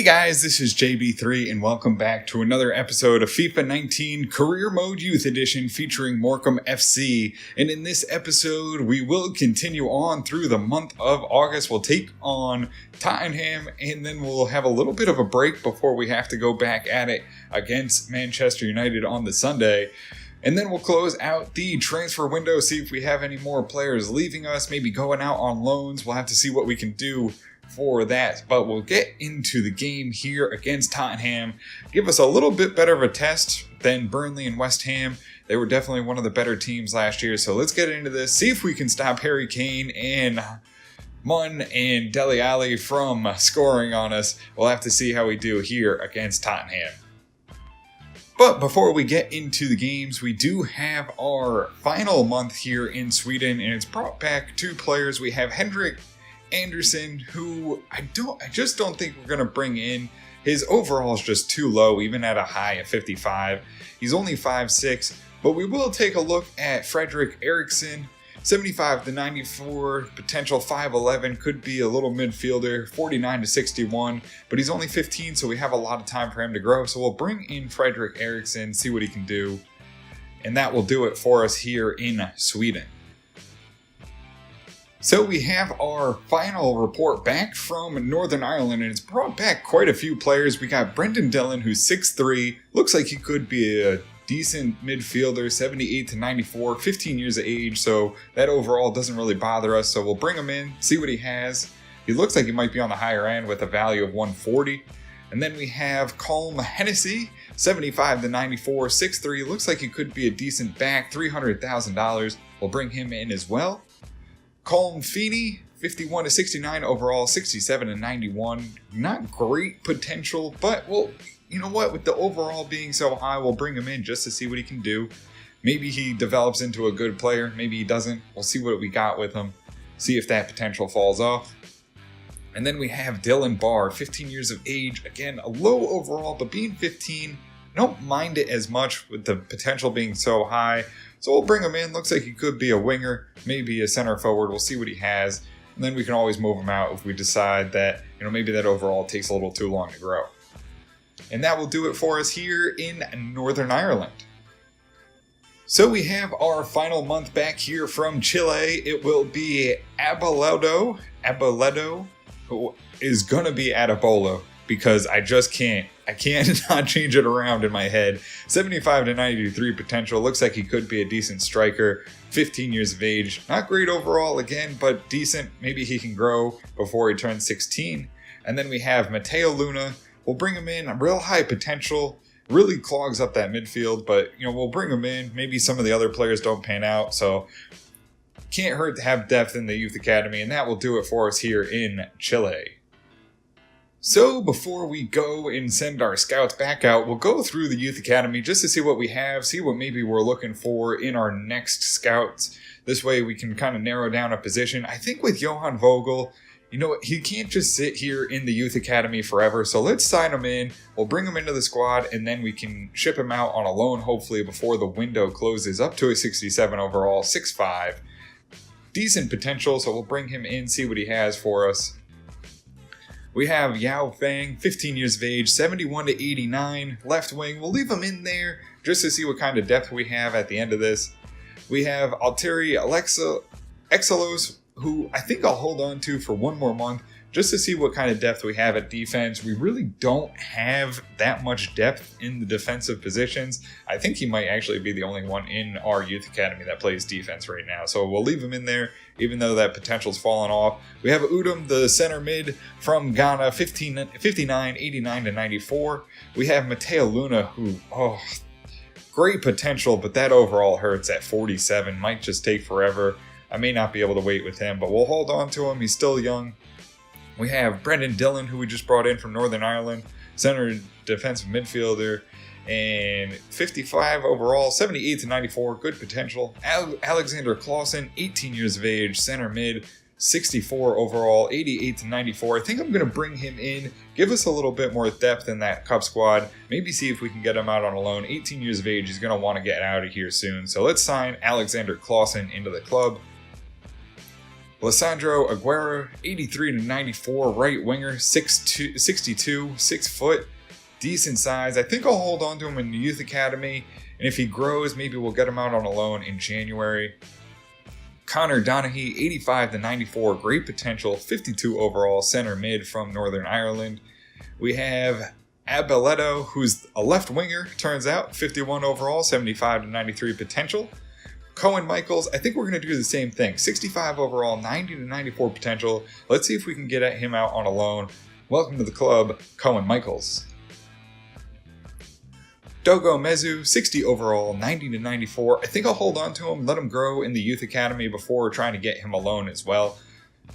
Hey guys, this is JB3 and welcome back to another episode of FIFA 19 Career Mode Youth Edition featuring Morecambe FC. And in this episode, we will continue on through the month of August. We'll take on Tottenham and then we'll have a little bit of a break before we have to go back at it against Manchester United on the Sunday. And then we'll close out the transfer window, see if we have any more players leaving us, maybe going out on loans. We'll have to see what we can do for that, but we'll get into the game here against Tottenham. Give us a little bit better of a test than Burnley and West Ham. They were definitely one of the better teams last year, so let's get into this, see if we can stop Harry Kane and Munn and Dele Alli from scoring on us. We'll have to see how we do here against Tottenham. But before we get into the games, we do have our final month here in Sweden, and it's brought back two players. We have Henrik Anderson, who I just don't think we're going to bring in. His overall is just too low, even at a high of 55. He's only 5'6", but we will take a look at Fredrik Eriksson, 75 to 94, potential 5'11", could be a little midfielder, 49 to 61, but he's only 15, so we have a lot of time for him to grow. So we'll bring in Fredrik Eriksson, see what he can do, and that will do it for us here in Sweden. So we have our final report back from Northern Ireland, and it's brought back quite a few players. We got Brendan Dillon, who's 6'3", looks like he could be a decent midfielder, 78 to 94, 15 years of age, so that overall doesn't really bother us. So we'll bring him in, see what he has. He looks like he might be on the higher end with a value of 140. And then we have Colm Hennessy, 75 to 94, 6'3", looks like he could be a decent back, $300,000. We'll bring him in as well. Colm Feeney, 51 to 69 overall, 67 to 91. Not great potential, but well, you know what? With the overall being so high, we'll bring him in just to see what he can do. Maybe he develops into a good player. Maybe he doesn't. We'll see what we got with him. See if that potential falls off. And then we have Dylan Barr, 15 years of age. Again, a low overall, but being 15, I don't mind it as much with the potential being so high. So we'll bring him in. Looks like he could be a winger, maybe a center forward. We'll see what he has. And then we can always move him out if we decide that, maybe that overall takes a little too long to grow. And that will do it for us here in Northern Ireland. So we have our final month back here from Chile. It will be Abelardo, who is going to be Adebolo, because I can't not change it around in my head. 75 to 93 potential. Looks like he could be a decent striker. 15 years of age. Not great overall again, but decent. Maybe he can grow before he turns 16. And then we have Matteo Luna. We'll bring him in. A real high potential. Really clogs up that midfield, but we'll bring him in. Maybe some of the other players don't pan out, so can't hurt to have depth in the youth academy, and that will do it for us here in Chile. So before we go and send our scouts back out, we'll go through the Youth Academy just to see what we have, see what maybe we're looking for in our next scouts. This way we can kind of narrow down a position. I think with Johan Vogel, he can't just sit here in the Youth Academy forever, so let's sign him in. We'll bring him into the squad, and then we can ship him out on a loan, hopefully, before the window closes, up to a 67 overall, 6'5". Decent potential, so we'll bring him in, see what he has for us. We have Yao Fang, 15 years of age, 71 to 89, left wing. We'll leave him in there just to see what kind of depth we have at the end of this. We have Alteri Exelos, who I think I'll hold on to for one more month just to see what kind of depth we have at defense. We really don't have that much depth in the defensive positions. I think he might actually be the only one in our youth academy that plays defense right now. So we'll leave him in there, even though that potential's fallen off. We have Udom, the center mid from Ghana, 59, 89 to 94. We have Matteo Luna, who, great potential, but that overall hurts at 47. Might just take forever. I may not be able to wait with him, but we'll hold on to him. He's still young. We have Brendan Dillon, who we just brought in from Northern Ireland, center defensive midfielder, and 55 overall, 78 to 94, good potential. Alexander Clausen, 18 years of age, center mid, 64 overall, 88 to 94. I think I'm going to bring him in, give us a little bit more depth in that cup squad, maybe see if we can get him out on a loan. 18 years of age, he's going to want to get out of here soon. So let's sign Alexander Clausen into the club. Lissandro Aguero, 83/94, right winger, 62, 6 foot, decent size. I think I'll hold on to him in the youth academy, and if he grows, maybe we'll get him out on a loan in January. Connor Donaghy, 85/94, great potential, 52 overall, center mid from Northern Ireland. We have Abeletto, who's a left winger, turns out, 51 overall, 75/93 potential. Cohen Michaels, I think we're going to do the same thing, 65 overall, 90/94 potential. Let's see if we can get him out on a loan. Welcome to the club, Cohen Michaels. Dogo Mezu, 60 overall, 90/94. I think I'll hold on to him, let him grow in the youth academy before trying to get him a loan as well.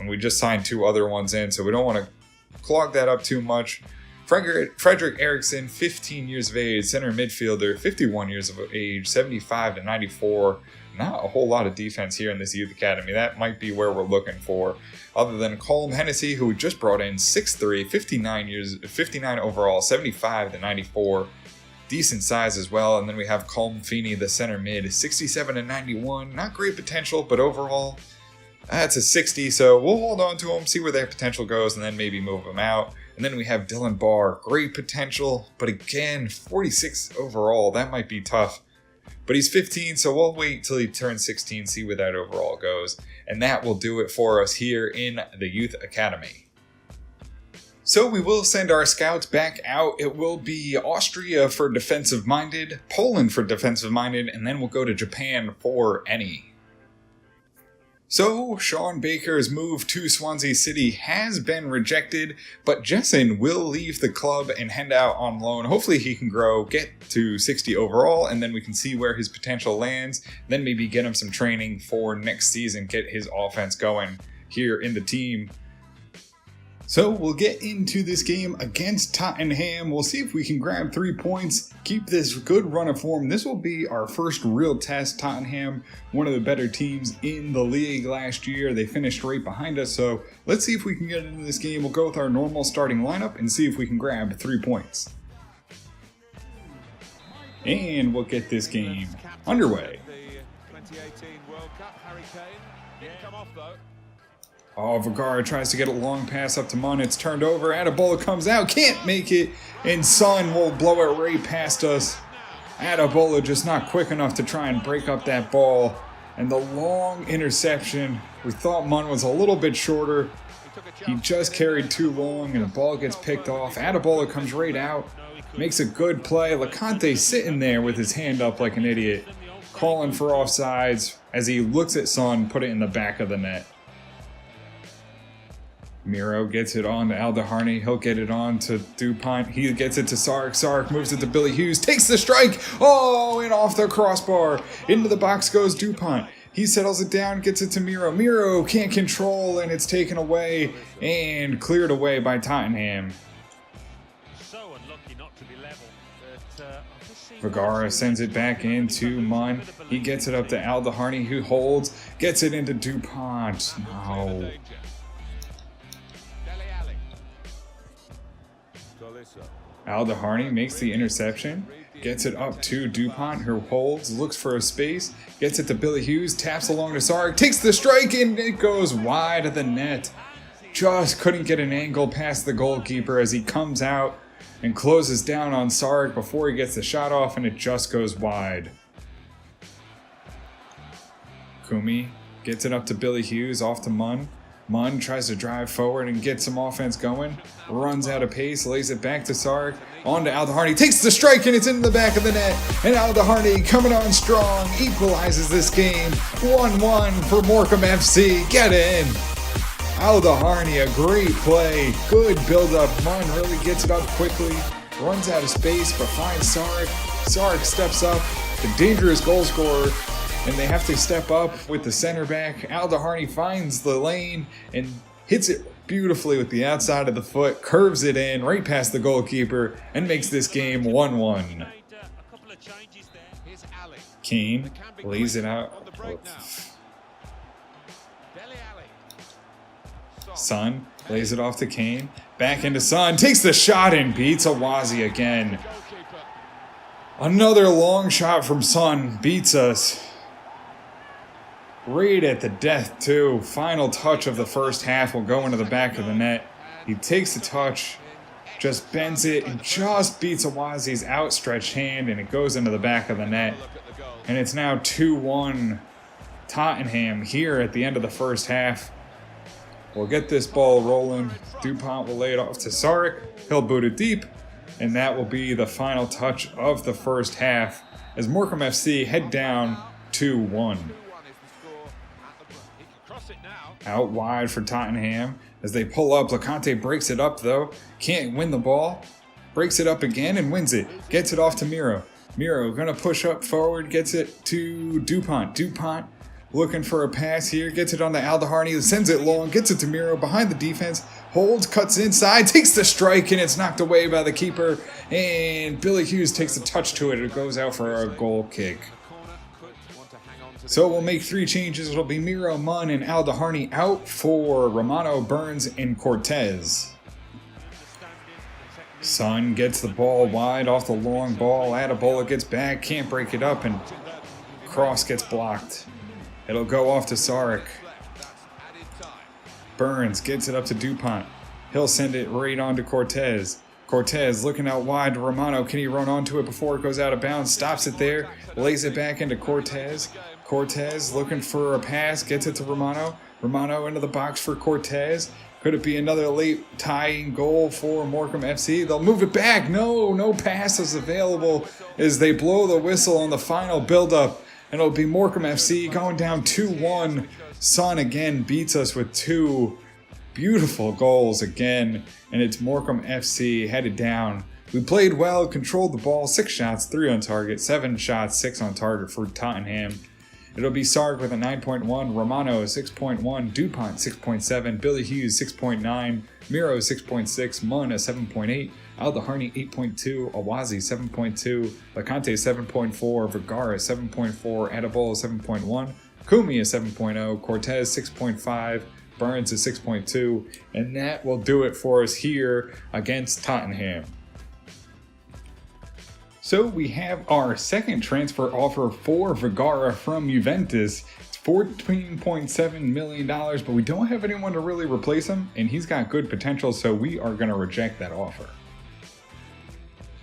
And we just signed 2 other ones in, so we don't want to clog that up too much. Frederick Eriksson, 15 years of age, center midfielder, 51 years of age, 75/94. Not a whole lot of defense here in this youth academy. That might be where we're looking for. Other than Colm Hennessy, who we just brought in, 6'3", 59 overall, 75/94. Decent size as well. And then we have Colm Feeney, the center mid, 67/91. Not great potential, but overall, that's a 60. So we'll hold on to him, see where their potential goes, and then maybe move him out. And then we have Dylan Barr, great potential, but again, 46 overall. That might be tough. But he's 15, so we'll wait till he turns 16, see where that overall goes. And that will do it for us here in the Youth Academy. So we will send our scouts back out. It will be Austria for defensive-minded, Poland for defensive-minded, and then we'll go to Japan for any. So, Sean Baker's move to Swansea City has been rejected, but Jessen will leave the club and head out on loan. Hopefully he can grow, get to 60 overall, and then we can see where his potential lands, then maybe get him some training for next season, get his offense going here in the team. So we'll get into this game against Tottenham. We'll see if we can grab 3 points, keep this good run of form. This will be our first real test. Tottenham, one of the better teams in the league last year. They finished right behind us, so let's see if we can get into this game. We'll go with our normal starting lineup and see if we can grab 3 points. And we'll get this game underway. Oh, Vergara tries to get a long pass up to Mun. It's turned over. Adebola comes out. Can't make it. And Son will blow it right past us. Adebola just not quick enough to try and break up that ball. And the long interception. We thought Mun was a little bit shorter. He just carried too long and the ball gets picked off. Adebola comes right out. Makes a good play. Lecante sitting there with his hand up like an idiot. Calling for offsides as he looks at Son, put it in the back of the net. Miro gets it on to Aldeharney. He'll get it on to DuPont. He gets it to Sark. Sark moves it to Billy Hughes. Takes the strike. Oh, and off the crossbar. Into the box goes DuPont. He settles it down, gets it to Miro. Miro can't control, and it's taken away and cleared away by Tottenham. Vergara sends it back into Mun. He gets it up to Aldeharney, who holds. Gets it into DuPont. No. Aldeharney makes the interception, gets it up to DuPont, who holds, looks for a space, gets it to Billy Hughes, taps along to Sark, takes the strike, and it goes wide of the net. Just couldn't get an angle past the goalkeeper as he comes out and closes down on Sark before he gets the shot off, and it just goes wide. Kumi gets it up to Billy Hughes, off to Mun. Mun tries to drive forward and get some offense going. Runs out of pace, lays it back to Sark. On to Aldeharney, takes the strike, and it's in the back of the net. And Aldeharney coming on strong, equalizes this game. 1-1 for Morecambe FC. Get in. Aldeharney, a great play. Good build-up. Mun really gets it up quickly. Runs out of space, but finds Sark. Sark steps up. The dangerous goal scorer. And they have to step up with the center back. Aldeharney finds the lane and hits it beautifully with the outside of the foot, curves it in right past the goalkeeper, and makes this game 1-1. Kane lays it out. Son lays it off to Kane. Back into Son. Takes the shot and beats Awazi again. Another long shot from Son beats us. Right at the death, too. Final touch of the first half will go into the back of the net. He takes the touch, just bends it, and just beats Awazi's outstretched hand, and it goes into the back of the net. And it's now 2-1 Tottenham here at the end of the first half. We'll get this ball rolling. DuPont will lay it off to Sarek. He'll boot it deep, and that will be the final touch of the first half as Morecambe FC head down 2-1. Out wide for Tottenham as they pull up. LeConte breaks it up though. Can't win the ball. Breaks it up again and wins it. Gets it off to Miro. Miro gonna push up forward. Gets it to DuPont. DuPont looking for a pass here. Gets it on to Aldaharni. Sends it long. Gets it to Miro behind the defense. Holds. Cuts inside. Takes the strike and it's knocked away by the keeper. And Billy Hughes takes a touch to it. It goes out for a goal kick. So we'll make 3 changes. It'll be Miro, Munn, and Aldaharni out for Romano, Burns, and Cortez. Son gets the ball wide off the long ball. Adebola gets back, can't break it up, and cross gets blocked. It'll go off to Sarek. Burns gets it up to DuPont. He'll send it right on to Cortez. Cortez looking out wide to Romano. Can he run onto it before it goes out of bounds? Stops it there. Lays it back into Cortez. Cortez looking for a pass. Gets it to Romano. Romano into the box for Cortez. Could it be another late tying goal for Morecambe FC? They'll move it back. No passes available as they blow the whistle on the final build-up. And it'll be Morecambe FC going down 2-1. Son again beats us with 2 beautiful goals again. And it's Morecambe FC headed down. We played well, controlled the ball, 6 shots, 3 on target, 7 shots, 6 on target for Tottenham. It'll be Sark with a 9.1, Romano 6.1, DuPont 6.7, Billy Hughes 6.9, Miro 6.6, Munn a 7.8, Aldaharni 8.2, Awazi 7.2, LeConte 7.4, Vergara 7.4, Adebola 7.1, Kumi a 7.0, Cortez 6.5, Burns a 6.2, and that will do it for us here against Tottenham. So we have our second transfer offer for Vergara from Juventus. It's $14.7 million, but we don't have anyone to really replace him, and he's got good potential, so we are going to reject that offer.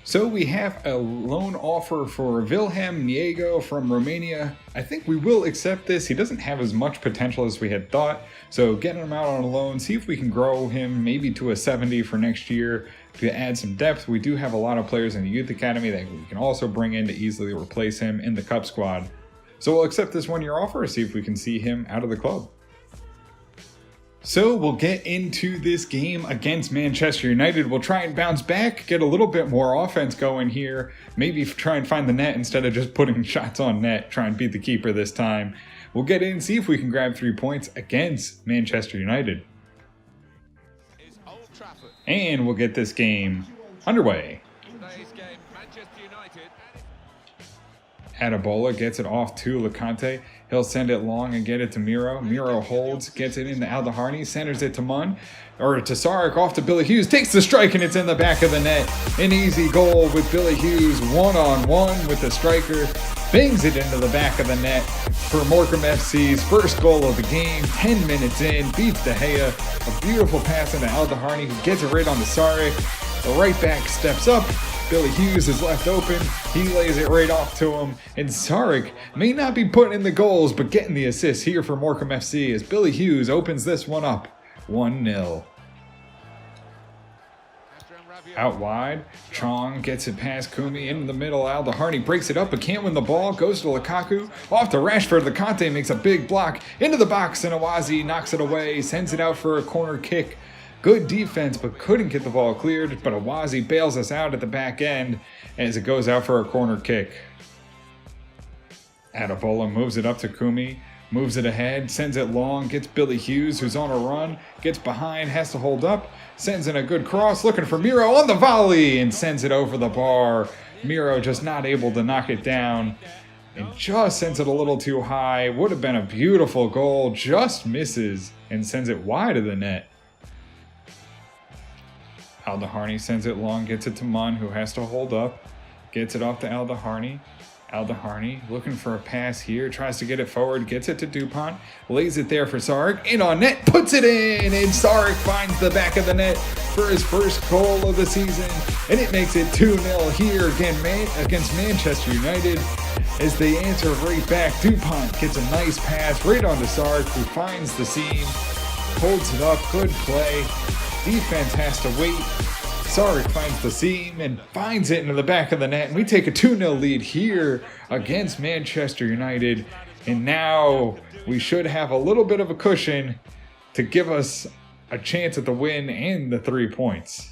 So we have a loan offer for Wilhelm Niego from Romania. I think we will accept this. He doesn't have as much potential as we had thought, so getting him out on a loan, see if we can grow him maybe to a 70 for next year. To add some depth, we do have a lot of players in the youth academy that we can also bring in to easily replace him in the cup squad. So we'll accept this 1-year offer, see if we can see him out of the club. So we'll get into this game against Manchester United. We'll try and bounce back, get a little bit more offense going here. Maybe try and find the net instead of just putting shots on net. Try and beat the keeper this time. We'll get in, see if we can grab 3 points against Manchester United. And we'll get this game underway. Adebola gets it off to LeConte. He'll send it long and get it to Miro. Miro holds, gets it into Aldaharni, centers it to Munn, or to Sarek, off to Billy Hughes, takes the strike and it's in the back of the net. An easy goal with Billy Hughes, 1-on-1 with the striker. Bangs it into the back of the net for Morecambe FC's first goal of the game. 10 minutes in, beats De Gea. A beautiful pass into Aldaharni, who gets it right on the Sarek. The right back steps up. Billy Hughes is left open. He lays it right off to him. And Sarek may not be putting in the goals, but getting the assist here for Morecambe FC as Billy Hughes opens this one up. 1-0. Out wide, Chong gets it past Kumi into the middle. Aldaharni breaks it up but can't win the ball. Goes to Lukaku, off to Rashford. LeConte makes a big block into the box and Awazi knocks it away, sends it out for a corner kick. Good defense but couldn't get the ball cleared, but Awazi bails us out at the back end as it goes out for a corner kick. Adebola moves it up to Kumi, moves it ahead, sends it long, gets Billy Hughes, who's on a run, gets behind, has to hold up, sends in a good cross, looking for Miro on the volley, and sends it over the bar. Miro just not able to knock it down, and just sends it a little too high. Would have been a beautiful goal, just misses, and sends it wide of the net. Aldaharni sends it long, gets it to Munn, who has to hold up, gets it off to Aldaharni. Aldeharney looking for a pass here, tries to get it forward, gets it to Dupont, lays it there for Sark, in on net, puts it in, and Sark finds the back of the net for his first goal of the season, and it makes it 2-0 here again against Manchester United. As they answer right back, Dupont gets a nice pass right onto Sark, who finds the seam, holds it up, good play, defense has to wait. Sark finds the seam and finds it into the back of the net, and we take a 2-0 lead here against Manchester United, and now we should have a little bit of a cushion to give us a chance at the win and the 3 points.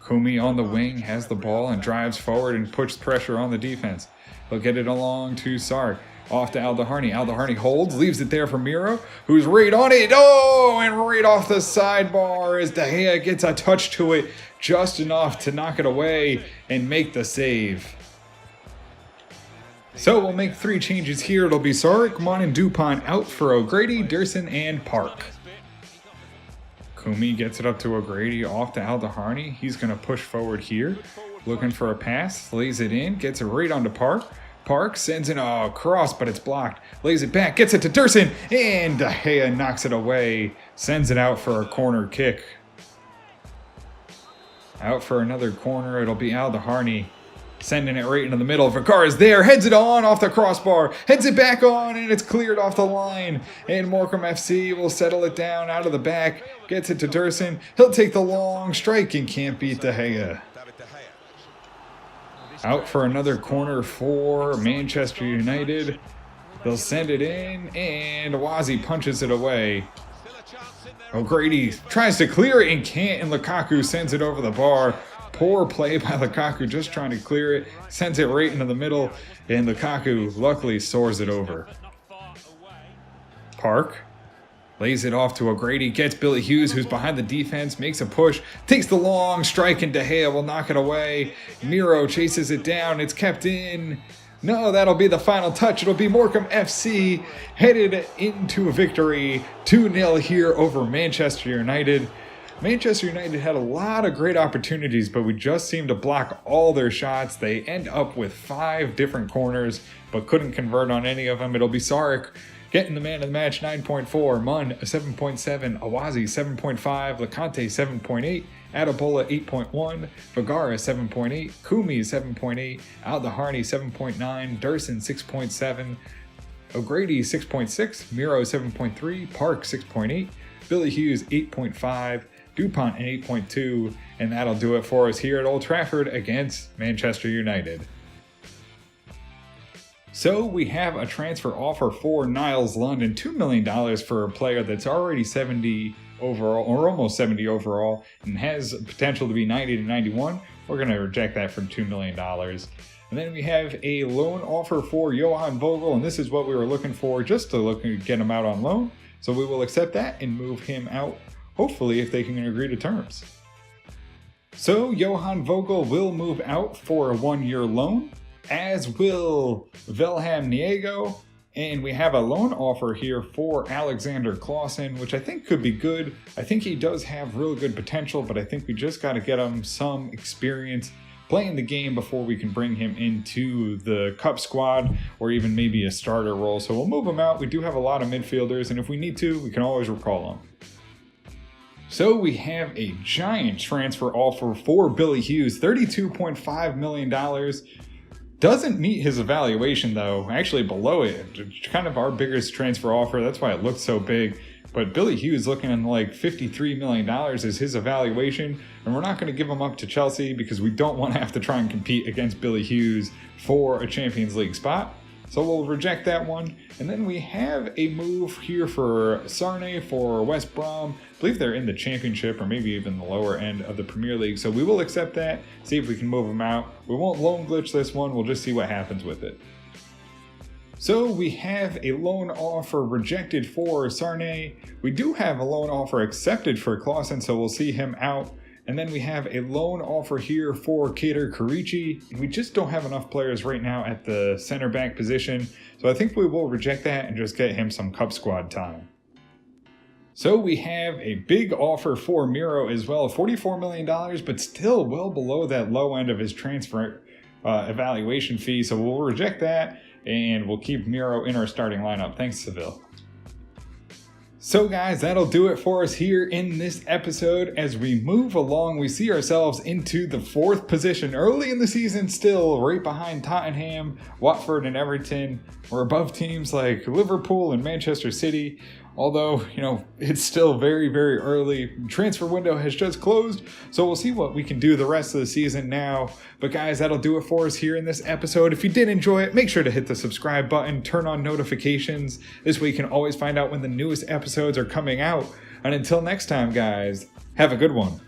Kumi on the wing has the ball and drives forward and puts pressure on the defense. He'll get it along to Sark. Off to Aldeharney. Aldeharney holds, leaves it there for Miro, who's right on it. Oh, and right off the sidebar as De Gea gets a touch to it, just enough to knock it away and make the save. So we'll make 3 changes here. It'll be Sark, Mon, and Dupont out for O'Grady, Dursun, and Park. Kumi gets it up to O'Grady, off to Aldeharney. He's going to push forward here, looking for a pass, lays it in, gets it right onto Park. Park sends in a cross, but it's blocked. Lays it back, gets it to Dursun, and De Gea knocks it away. Sends it out for a corner kick. Out for another corner, it'll be Aldeharney. Sending it right into the middle. Vergara's there, heads it on off the crossbar, heads it back on, and it's cleared off the line. And Morecambe FC will settle it down out of the back, gets it to Dursun. He'll take the long strike and can't beat De Gea. Out for another corner for Manchester United. They'll send it in, and Awazi punches it away. O'Grady tries to clear it and can't, and Lukaku sends it over the bar. Poor play by Lukaku, just trying to clear it. Sends it right into the middle, and Lukaku luckily soars it over. Park lays it off to O'Grady, gets Billy Hughes, who's behind the defense, makes a push, takes the long strike, and De Gea will knock it away. Miro chases it down, it's kept in. No, that'll be the final touch. It'll be Morecambe FC headed into a victory, 2-0 here over Manchester United. Manchester United had a lot of great opportunities, but we just seemed to block all their shots. They end up with 5 different corners, but couldn't convert on any of them. It'll be Sark getting the man of the match, 9.4, Mun, 7.7, Awazi, 7.5, Lecante, 7.8, Adebola, 8.1, Vergara, 7.8, Kumi, 7.8, Aldeharney, 7.9, Dursun, 6.7, O'Grady, 6.6, Miro, 7.3, Park, 6.8, Billy Hughes, 8.5, Dupont, an 8.2, and that'll do it for us here at Old Trafford against Manchester United. So we have a transfer offer for Niles London, $2 million for a player that's already 70 overall, or almost 70 overall, and has potential to be 90 to 91. We're going to reject that for $2 million. And then we have a loan offer for Johan Vogel, and this is what we were looking for, just to get him out on loan. So we will accept that and move him out, hopefully if they can agree to terms. So Johan Vogel will move out for a 1-year loan, as will Wilhelm Niego, and we have a loan offer here for Alexander Clausen, which I think could be good. I think he does have real good potential, but I think we just got to get him some experience playing the game before we can bring him into the cup squad or even maybe a starter role. So we'll move him out. We do have a lot of midfielders, and if we need to, we can always recall him. So we have a giant transfer offer for Billy Hughes, $32.5 million. Doesn't meet his evaluation though, actually below it. It's kind of our biggest transfer offer, that's why it looked so big. But Billy Hughes looking at like $53 million is his evaluation, and we're not going to give him up to Chelsea because we don't want to have to try and compete against Billy Hughes for a Champions League spot. So we'll reject that one. And then we have a move here for Sarne for West Brom. I believe they're in the Championship or maybe even the lower end of the Premier League. So we will accept that, see if we can move them out. We won't loan glitch this one. We'll just see what happens with it. So we have a loan offer rejected for Sarne. We do have a loan offer accepted for Clausen, so we'll see him out. And then we have a loan offer here for Kader Karichi. We just don't have enough players right now at the center back position. So I think we will reject that and just get him some cup squad time. So we have a big offer for Miro as well, $44 million, but still well below that low end of his transfer evaluation fee, so we'll reject that and we'll keep Miro in our starting lineup. Thanks, Seville. So guys, that'll do it for us here in this episode. As we move along, we see ourselves into the 4th position early in the season, still right behind Tottenham, Watford, and Everton. We're above teams like Liverpool and Manchester City. Although, it's still very, very early. Transfer window has just closed, so we'll see what we can do the rest of the season now. But guys, that'll do it for us here in this episode. If you did enjoy it, make sure to hit the subscribe button, turn on notifications. This way you can always find out when the newest episodes are coming out. And until next time, guys, have a good one.